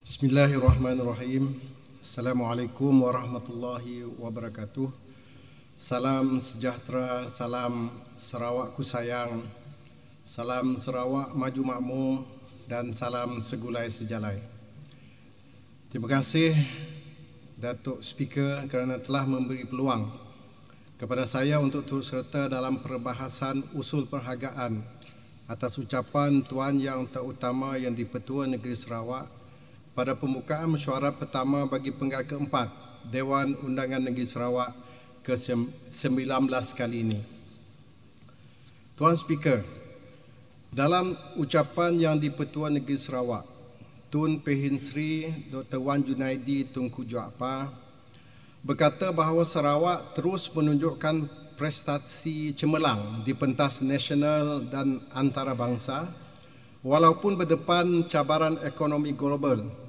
Bismillahirrahmanirrahim. Assalamualaikum warahmatullahi wabarakatuh. Salam sejahtera, salam Sarawakku sayang, salam Sarawak maju makmur dan salam segulai sejalai. Terima kasih Datuk Speaker kerana telah memberi peluang kepada saya untuk turut serta dalam perbahasan usul perhargaan atas ucapan Tuan Yang Terutama Yang di-Pertua Negeri Sarawak pada pembukaan mesyuarat pertama bagi penggal keempat Dewan Undangan Negeri Sarawak ke-19 kali ini. Tuan Speaker, dalam ucapan Yang di-Pertua Negeri Sarawak, Tun Pehin Sri Dr. Wan Junaidi Tunku Jaafar berkata bahawa Sarawak terus menunjukkan prestasi cemerlang di pentas nasional dan antarabangsa walaupun berdepan cabaran ekonomi global,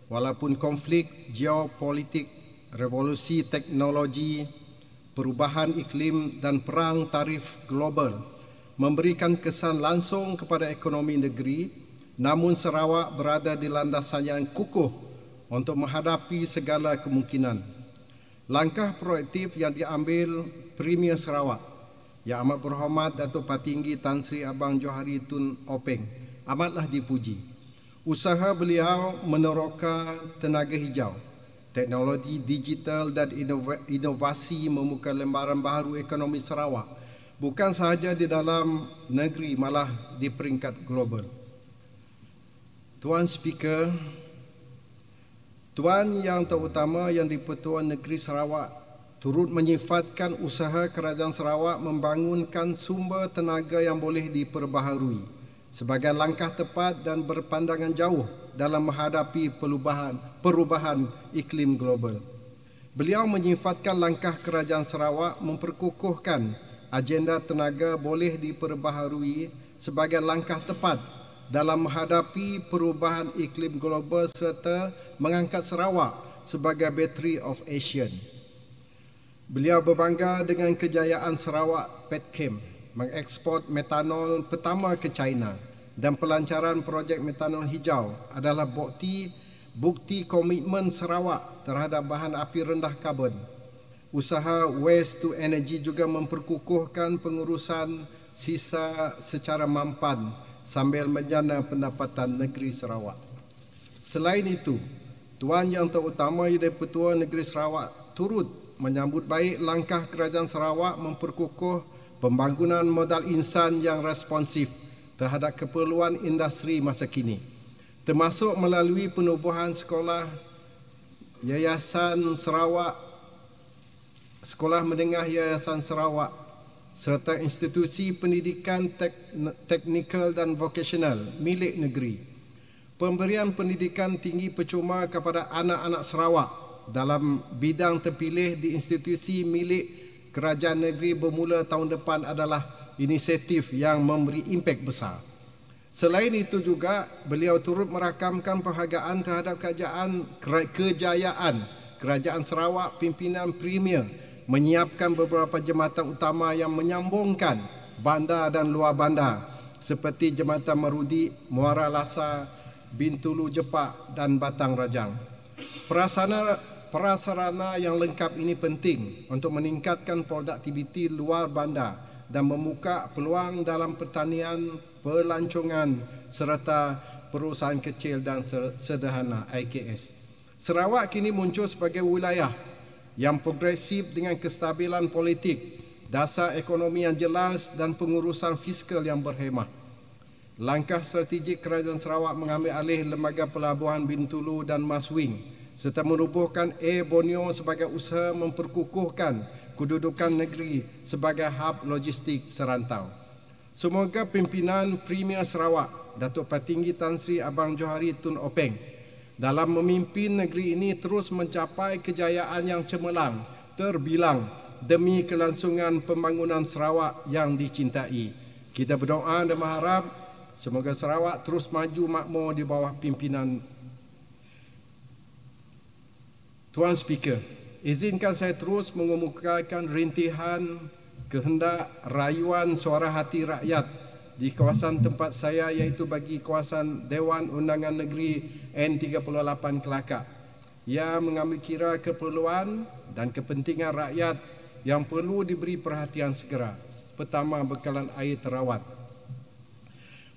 walaupun konflik geopolitik, revolusi teknologi, perubahan iklim dan perang tarif global memberikan kesan langsung kepada ekonomi negeri, namun Sarawak berada di landasan yang kukuh untuk menghadapi segala kemungkinan. Langkah proaktif yang diambil Premier Sarawak Yang Amat Berhormat Datuk Patinggi Tan Sri Abang Johari Tun Openg amatlah dipuji. Usaha beliau meneroka tenaga hijau, teknologi digital dan inovasi membuka lembaran baru ekonomi Sarawak bukan sahaja di dalam negeri malah di peringkat global. Tuan Speaker, Tuan Yang Terutama Yang di-Pertua Negeri Sarawak turut menyifatkan usaha Kerajaan Sarawak membangunkan sumber tenaga yang boleh diperbaharui sebagai langkah tepat dan berpandangan jauh dalam menghadapi perubahan iklim global. Beliau menyifatkan langkah Kerajaan Sarawak memperkukuhkan agenda tenaga boleh diperbaharui sebagai langkah tepat dalam menghadapi perubahan iklim global serta mengangkat Sarawak sebagai Battery of Asia. Beliau berbangga dengan kejayaan Sarawak Petchem mengekspor metanol pertama ke China dan pelancaran projek metanol hijau adalah bukti komitmen Sarawak terhadap bahan api rendah karbon. Usaha waste to energy juga memperkukuhkan pengurusan sisa secara mampan sambil menjana pendapatan negeri Sarawak. Selain itu, Tuan Yang Terutama Yang di-Pertua Negeri Sarawak turut menyambut baik langkah Kerajaan Sarawak memperkukuh pembangunan modal insan yang responsif terhadap keperluan industri masa kini, termasuk melalui penubuhan sekolah Yayasan Sarawak, Sekolah Menengah Yayasan Sarawak serta institusi pendidikan teknikal dan vokasional milik negeri. Pemberian pendidikan tinggi percuma kepada anak-anak Sarawak dalam bidang terpilih di institusi milik kerajaan negeri bermula tahun depan adalah inisiatif yang memberi impak besar. Selain itu juga, beliau turut merakamkan penghargaan terhadap kejayaan Kerajaan Sarawak pimpinan Premier menyiapkan beberapa jambatan utama yang menyambungkan bandar dan luar bandar seperti Jambatan Marudi, Muara Lasa, Bintulu Jepak dan Batang Rajang. Prasarana yang lengkap ini penting untuk meningkatkan produktiviti luar bandar dan membuka peluang dalam pertanian, pelancongan serta perusahaan kecil dan sederhana IKS. Sarawak kini muncul sebagai wilayah yang progresif dengan kestabilan politik, dasar ekonomi yang jelas dan pengurusan fiskal yang berhemah. Langkah strategik Kerajaan Sarawak mengambil alih Lembaga Pelabuhan Bintulu dan Maswing serta merubuhkan Air Borneo sebagai usaha memperkukuhkan kedudukan negeri sebagai hub logistik serantau. Semoga pimpinan Premier Sarawak, Datuk Patinggi Tan Sri Abang Johari Tun Openg, dalam memimpin negeri ini terus mencapai kejayaan yang cemerlang, terbilang demi kelangsungan pembangunan Sarawak yang dicintai. Kita berdoa dan berharap semoga Sarawak terus maju makmur di bawah pimpinan Tuan Speaker. Izinkan saya terus mengemukakan rintihan kehendak rayuan suara hati rakyat di kawasan tempat saya, iaitu bagi kawasan Dewan Undangan Negeri N38 Kelakar. Ia mengambil kira keperluan dan kepentingan rakyat yang perlu diberi perhatian segera. Pertama, bekalan air terawat.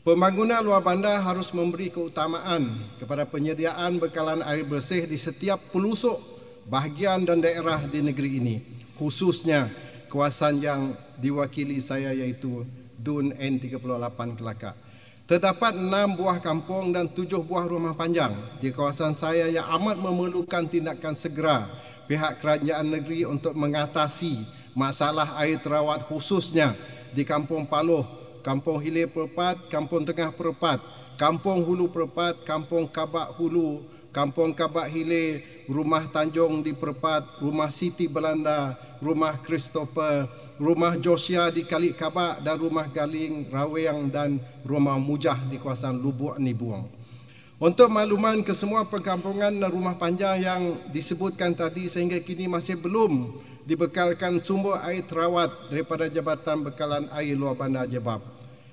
Pembangunan luar bandar harus memberi keutamaan kepada penyediaan bekalan air bersih di setiap pelosok bahagian dan daerah di negeri ini, khususnya kawasan yang diwakili saya, iaitu DUN N38 Kelakar. Terdapat 6 buah kampung dan 7 buah rumah panjang di kawasan saya yang amat memerlukan tindakan segera pihak kerajaan negeri untuk mengatasi masalah air terawat, khususnya di Kampung Paloh, Kampung Hilir Perpat, Kampung Tengah Perpat, Kampung Hulu Perpat, Kampung Kabak Hulu, Kampung Kabak Hilir, Rumah Tanjung di Perpat, Rumah Siti Belanda, Rumah Christopher, Rumah Josia di Kalik Kabak, dan Rumah Galing, Raweang, dan Rumah Mujah di kawasan Lubuk Nibuang. Untuk makluman ke semua perkampungan dan rumah panjang yang disebutkan tadi, sehingga kini masih belum dibekalkan sumber air terawat daripada Jabatan Bekalan Air Luar Bandar Jebab,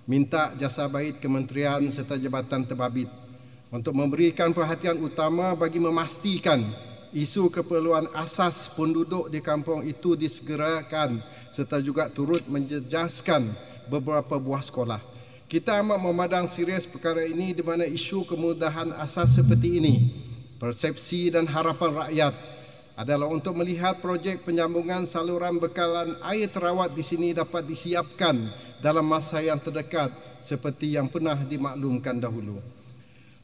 minta jasa baik kementerian serta Jabatan Terbabit untuk memberikan perhatian utama bagi memastikan isu keperluan asas penduduk di kampung itu disegerakan, serta juga turut menjejaskan beberapa buah sekolah. Kita amat memandang serius perkara ini, di mana isu kemudahan asas seperti ini, persepsi dan harapan rakyat adalah untuk melihat projek penyambungan saluran bekalan air terawat di sini dapat disiapkan dalam masa yang terdekat seperti yang pernah dimaklumkan dahulu.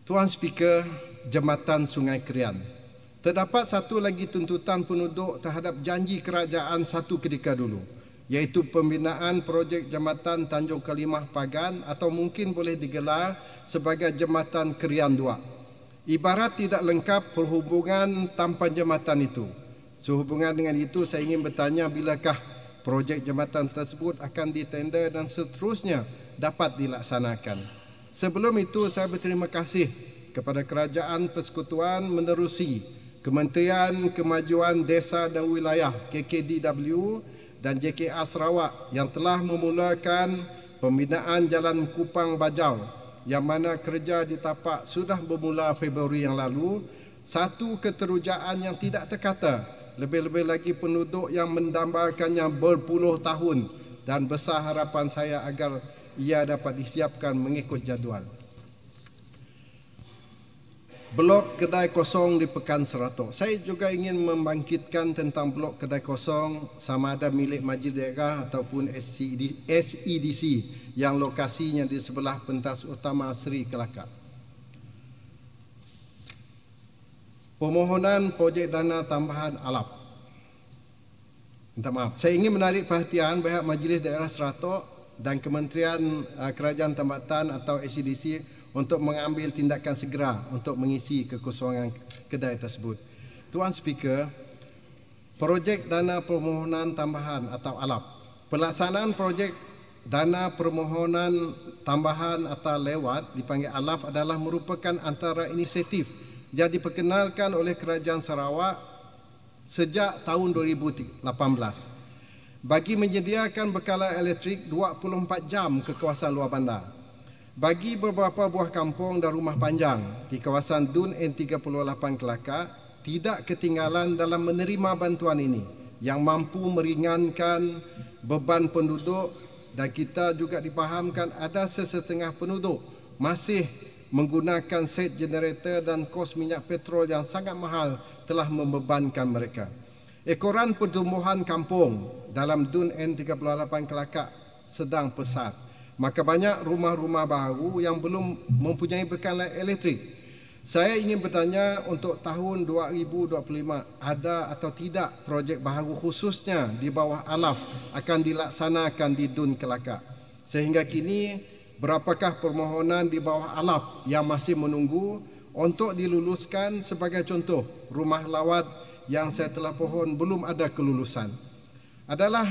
Tuan Speaker, Jambatan Sungai Krian. Terdapat satu lagi tuntutan penduduk terhadap janji kerajaan satu ketika dulu, iaitu pembinaan projek Jambatan Tanjung Kalimah Pagan, atau mungkin boleh digelar sebagai Jambatan Krian 2. Ibarat tidak lengkap perhubungan tanpa jambatan itu. Sehubungan dengan itu, saya ingin bertanya, bilakah projek jambatan tersebut akan ditender dan seterusnya dapat dilaksanakan? Sebelum itu, saya berterima kasih kepada Kerajaan Persekutuan menerusi Kementerian Kemajuan Desa dan Wilayah KKDW dan JKA Sarawak yang telah memulakan pembinaan Jalan Kupang Bajau, yang mana kerja di tapak sudah bermula Februari yang lalu. Satu keterujaan yang tidak terkata, lebih-lebih lagi penduduk yang mendambakannya berpuluh tahun, dan besar harapan saya agar ia dapat disiapkan mengikut jadual. Blok kedai kosong di Pekan Seratok. Saya juga ingin membangkitkan tentang blok kedai kosong, sama ada milik Majlis Daerah ataupun SEDC yang lokasinya di sebelah pentas utama Seri Kelakar. Permohonan projek dana tambahan ALAP. Minta maaf, saya ingin menarik perhatian pihak Majlis Daerah Seratok dan Kementerian Kerajaan Tempatan atau SEDC untuk mengambil tindakan segera untuk mengisi kekosongan kedai tersebut. Tuan Speaker, projek dana permohonan tambahan atau ALAP. Pelaksanaan projek dana permohonan tambahan atau lewat dipanggil ALAP adalah merupakan antara inisiatif yang diperkenalkan oleh Kerajaan Sarawak sejak tahun 2018 bagi menyediakan bekalan elektrik 24 jam ke kawasan luar bandar. Bagi beberapa buah kampung dan rumah panjang di kawasan DUN N38 Kelakar tidak ketinggalan dalam menerima bantuan ini yang mampu meringankan beban penduduk, dan kita juga dipahamkan ada sesetengah penduduk masih menggunakan set generator dan kos minyak petrol yang sangat mahal telah membebankan mereka. Ekoran pertumbuhan kampung dalam DUN N38 Kelakar sedang pesat, maka banyak rumah-rumah baru yang belum mempunyai bekalan elektrik. Saya ingin bertanya, untuk tahun 2025 ada atau tidak projek baru khususnya di bawah ALAP akan dilaksanakan di DUN Kelakar? Sehingga kini berapakah permohonan di bawah ALAP yang masih menunggu untuk diluluskan? Sebagai contoh, rumah lawat yang saya telah pohon belum ada kelulusan. Adalah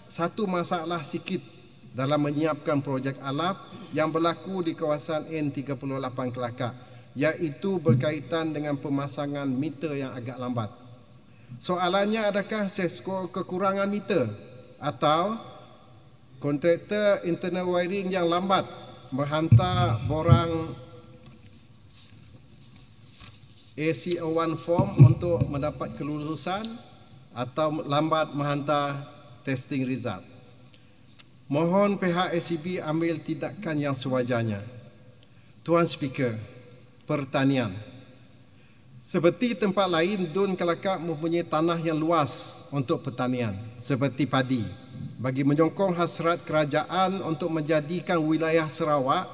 satu masalah sikit dalam menyiapkan projek ALAP yang berlaku di kawasan N38 Kelakar, iaitu berkaitan dengan pemasangan meter yang agak lambat. Soalannya, adakah sesko kekurangan meter atau kontraktor internal wiring yang lambat menghantar borang ACO1 form untuk mendapat kelulusan atau lambat menghantar testing result. Mohon pihak SCB ambil tindakan yang sewajarnya. Tuan Speaker, pertanian. Seperti tempat lain, Dun Kelakar mempunyai tanah yang luas untuk pertanian, seperti padi. Bagi menyokong hasrat kerajaan untuk menjadikan wilayah Sarawak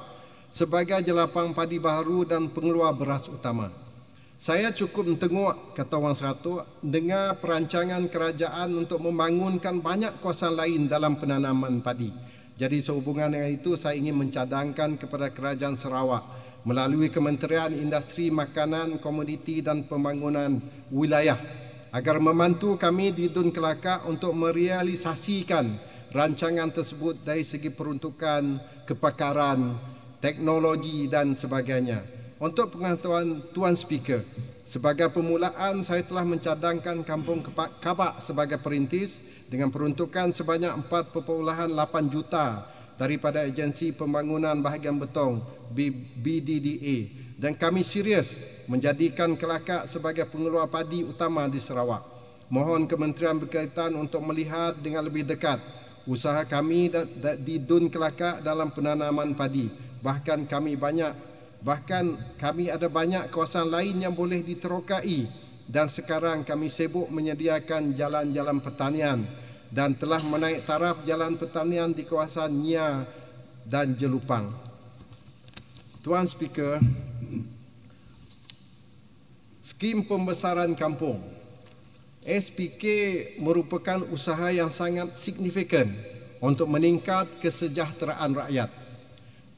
sebagai jelapang padi baru dan pengeluar beras utama. Saya cukup mentengok, kata orang Seratuk, dengar perancangan kerajaan untuk membangunkan banyak kawasan lain dalam penanaman padi. Jadi sehubungan dengan itu, saya ingin mencadangkan kepada kerajaan Sarawak melalui Kementerian Industri Makanan, Komoditi dan Pembangunan Wilayah agar membantu kami di Dun Kelakar untuk merealisasikan rancangan tersebut dari segi peruntukan, kepakaran, teknologi dan sebagainya. Untuk pengetahuan Tuan Speaker, sebagai permulaan saya telah mencadangkan Kampung Kabak sebagai perintis dengan peruntukan sebanyak 4.8 juta daripada Agensi Pembangunan Bahagian Betong BDDA, dan kami serius menjadikan Kelakar sebagai pengeluar padi utama di Sarawak. Mohon kementerian berkaitan untuk melihat dengan lebih dekat usaha kami di Dun Kelakar dalam penanaman padi. Bahkan kami ada banyak kawasan lain yang boleh diterokai, dan sekarang kami sibuk menyediakan jalan-jalan pertanian dan telah menaik taraf jalan pertanian di kawasan Nya dan Jelupang. Tuan Speaker, skim pembesaran kampung. SPK merupakan usaha yang sangat signifikan untuk meningkat kesejahteraan rakyat.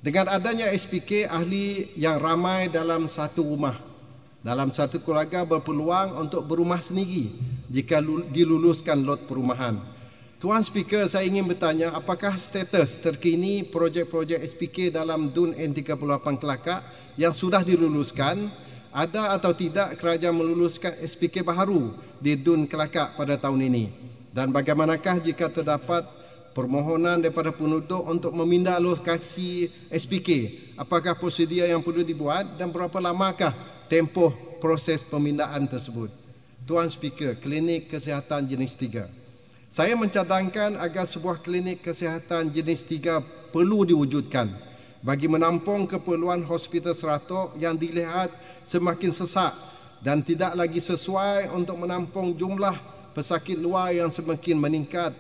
Dengan adanya SPK, ahli yang ramai dalam satu rumah, dalam satu keluarga berpeluang untuk berumah sendiri jika diluluskan lot perumahan. Tuan Speaker, saya ingin bertanya, apakah status terkini projek-projek SPK dalam DUN N38 Kelakar yang sudah diluluskan? Ada atau tidak kerajaan meluluskan SPK baru di DUN Kelakar pada tahun ini? Dan bagaimanakah jika terdapat permohonan daripada penduduk untuk memindah lokasi SPK? Apakah prosedur yang perlu dibuat dan berapa lamakah tempoh proses pemindahan tersebut? Tuan Speaker, klinik kesihatan jenis 3. Saya mencadangkan agar sebuah klinik kesihatan jenis 3 perlu diwujudkan bagi menampung keperluan hospital Seratuk yang dilihat semakin sesak dan tidak lagi sesuai untuk menampung jumlah pesakit luar yang semakin meningkat.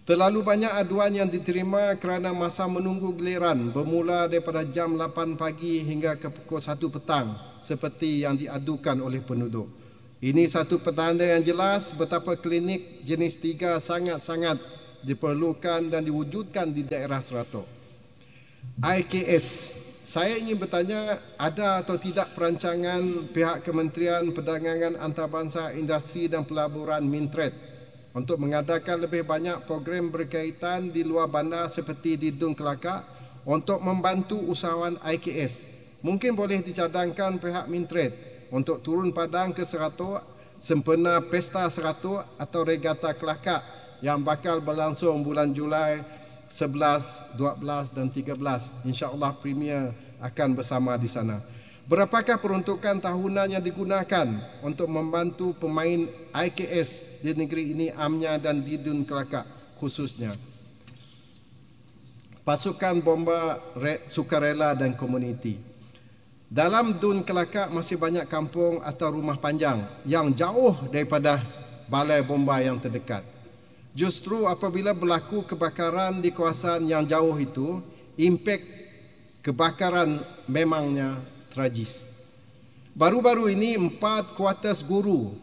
Terlalu banyak aduan yang diterima kerana masa menunggu giliran bermula daripada jam 8 pagi hingga ke pukul 1 petang seperti yang diadukan oleh penduduk. Ini satu petanda yang jelas betapa klinik jenis 3 sangat-sangat diperlukan dan diwujudkan di daerah Seratuk. IKS, saya ingin bertanya, ada atau tidak perancangan pihak Kementerian Perdagangan Antarabangsa, Industri dan Pelaburan Mintret untuk mengadakan lebih banyak program berkaitan di luar bandar seperti di DUN Kelakar untuk membantu usahawan IKS? Mungkin boleh dicadangkan pihak Mintret untuk turun padang ke Seratuk sempena Pesta Seratuk atau Regata Kelakar yang bakal berlangsung bulan Julai 11, 12 dan 13. InsyaAllah Premier akan bersama di sana. Berapakah peruntukan tahunan yang digunakan untuk membantu pemain IKS di negeri ini, Amnya dan di DUN Kelakar khususnya? Pasukan bomba sukarela dan komuniti. Dalam DUN Kelakar masih banyak kampung atau rumah panjang yang jauh daripada balai bomba yang terdekat. Justru apabila berlaku kebakaran di kawasan yang jauh itu, impak kebakaran memangnya tragis. Baru-baru ini 4 kuartus guru,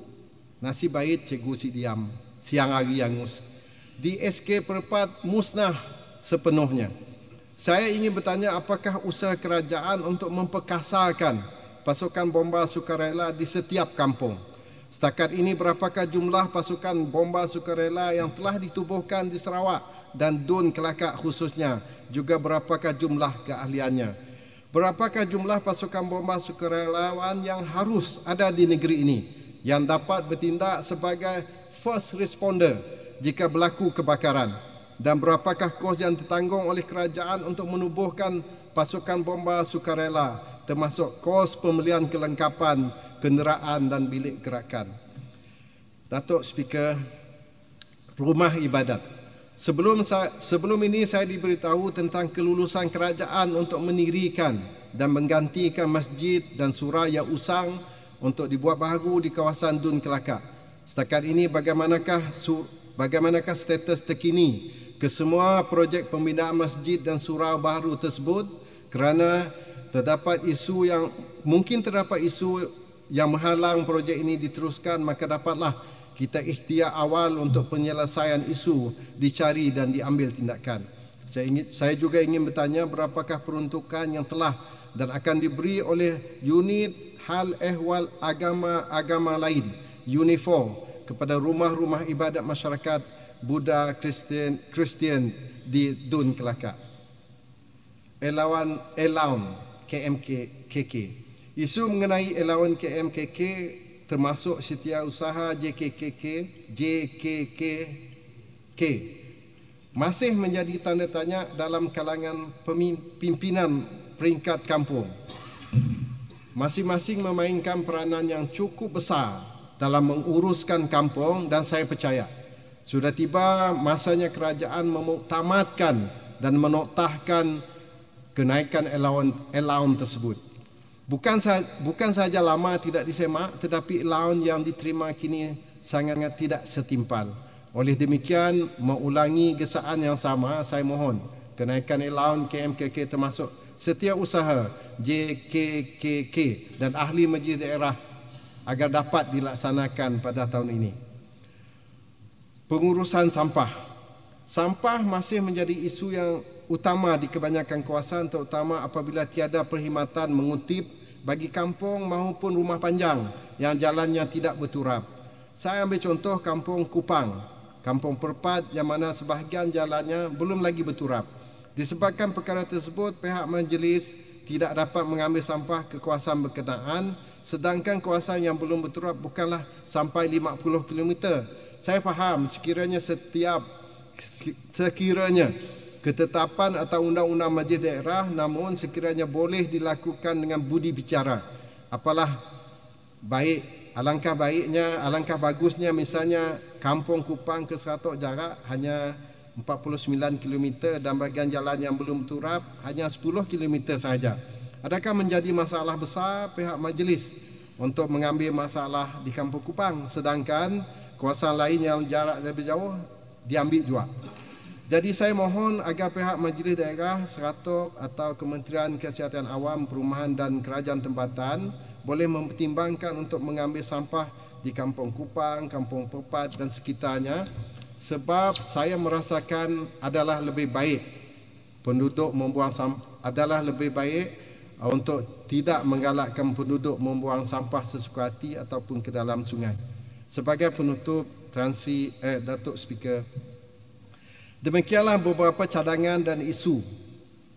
nasib baik Cikgu Sidiam, siang hari angus, di SK Perpat musnah sepenuhnya. Saya ingin bertanya, apakah usaha kerajaan untuk memperkasarkan pasukan bomba sukarela di setiap kampung? Setakat ini berapakah jumlah pasukan bomba sukarela yang telah ditubuhkan di Sarawak dan DUN Kelakar khususnya? Juga berapakah jumlah keahliannya? Berapakah jumlah pasukan bomba sukarelawan yang harus ada di negeri ini yang dapat bertindak sebagai first responder jika berlaku kebakaran? dan berapakah kos yang ditanggung oleh kerajaan untuk menubuhkan pasukan bomba sukarela, termasuk kos pembelian kelengkapan, kenderaan dan bilik gerakan. Datuk Speaker, rumah ibadat. Sebelum ini saya diberitahu tentang kelulusan kerajaan untuk mendirikan dan menggantikan masjid dan surau yang usang untuk dibuat baharu di kawasan Dun Kelakar. Setakat ini bagaimanakah status terkini kesemua projek pembinaan masjid dan surau baru tersebut, kerana terdapat isu yang menghalang projek ini diteruskan, maka dapatlah kita ikhtiar awal untuk penyelesaian isu dicari dan diambil tindakan. Saya juga ingin bertanya berapakah peruntukan yang telah dan akan diberi oleh unit hal ehwal agama lain, Unit 4, kepada rumah-rumah ibadat masyarakat Buddha Kristian di Dun Kelakar. Allowance KMKK. Isu mengenai allowance KMKK termasuk setiausaha JKKK masih menjadi tanda tanya dalam kalangan pimpinan peringkat kampung. Masing-masing memainkan peranan yang cukup besar dalam menguruskan kampung, dan saya percaya sudah tiba masanya kerajaan memuktamadkan dan menoktahkan kenaikan allowance tersebut. Bukan sahaja lama tidak disemak, tetapi allowance yang diterima kini sangat tidak setimpal. Oleh demikian, mengulangi gesaan yang sama, saya mohon kenaikan allowance KMKK termasuk setiausaha JKKK dan ahli majlis daerah agar dapat dilaksanakan pada tahun ini. Pengurusan sampah. Sampah masih menjadi isu yang utama di kebanyakan kawasan, terutama apabila tiada perkhidmatan mengutip bagi kampung maupun rumah panjang yang jalannya tidak berturap. Saya ambil contoh kampung Kupang, kampung Perpat yang mana sebahagian jalannya belum lagi berturap. Disebabkan perkara tersebut, pihak majlis tidak dapat mengambil sampah ke kawasan berkenaan, sedangkan kawasan yang belum berturap bukanlah sampai 50 km. Saya faham sekiranya ketetapan atau undang-undang majlis daerah, namun sekiranya boleh dilakukan dengan budi bicara, alangkah bagusnya misalnya kampung Kupang ke Seratok jarak hanya 49 km dan bahagian jalan yang belum turap hanya 10 km sahaja. Adakah menjadi masalah besar pihak majlis untuk mengambil masalah di kampung Kupang, sedangkan kawasan lain yang jarak lebih jauh diambil juga? Jadi saya mohon agar pihak majlis daerah Seratok atau Kementerian Kesihatan Awam, Perumahan dan Kerajaan Tempatan boleh mempertimbangkan untuk mengambil sampah di kampung Kupang, kampung Perpat dan sekitarnya, sebab saya merasakan adalah lebih baik untuk tidak menggalakkan penduduk membuang sampah sesuka hati ataupun ke dalam sungai. Sebagai penutup, Datuk Speaker, demikianlah beberapa cadangan dan isu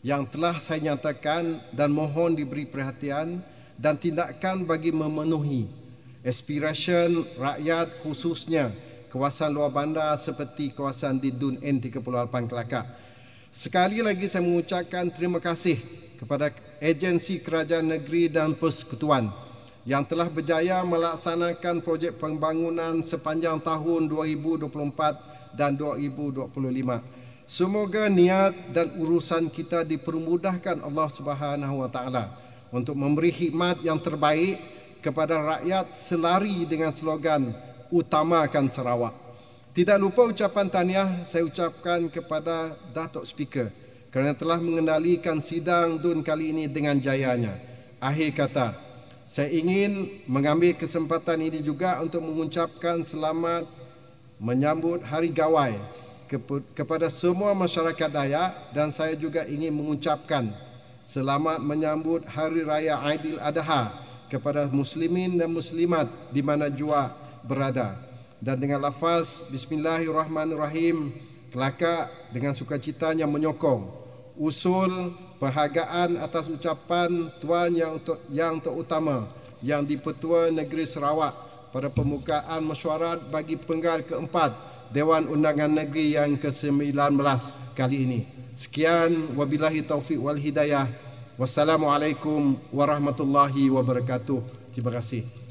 yang telah saya nyatakan dan mohon diberi perhatian dan tindakan bagi memenuhi aspirasi rakyat, khususnya kawasan luar bandar seperti kawasan di Dun N38 Kelakar. Sekali lagi saya mengucapkan terima kasih kepada agensi kerajaan negeri dan persekutuan yang telah berjaya melaksanakan projek pembangunan sepanjang tahun 2024 dan 2025. Semoga niat dan urusan kita dipermudahkan Allah Subhanahu Wa Taala untuk memberi khidmat yang terbaik kepada rakyat selari dengan slogan utamakan Sarawak. Tidak lupa ucapan tahniah saya ucapkan kepada Datuk Speaker kerana telah mengendalikan sidang Dun kali ini dengan jayanya. Akhir kata, saya ingin mengambil kesempatan ini juga untuk mengucapkan selamat menyambut Hari Gawai kepada semua masyarakat Dayak, dan saya juga ingin mengucapkan selamat menyambut Hari Raya Aidiladha kepada muslimin dan muslimat di mana jua berada. Dan dengan lafaz Bismillahirrahmanirrahim, Kelakar dengan sukacitanya menyokong usul perhargaan atas ucapan Tuan yang terutama yang di-Pertua Negeri Sarawak pada pembukaan mesyuarat bagi penggal keempat Dewan Undangan Negeri yang ke-19 kali ini. Sekian, wabillahi taufiq wal hidayah. Wassalamualaikum warahmatullahi wabarakatuh. Terima kasih.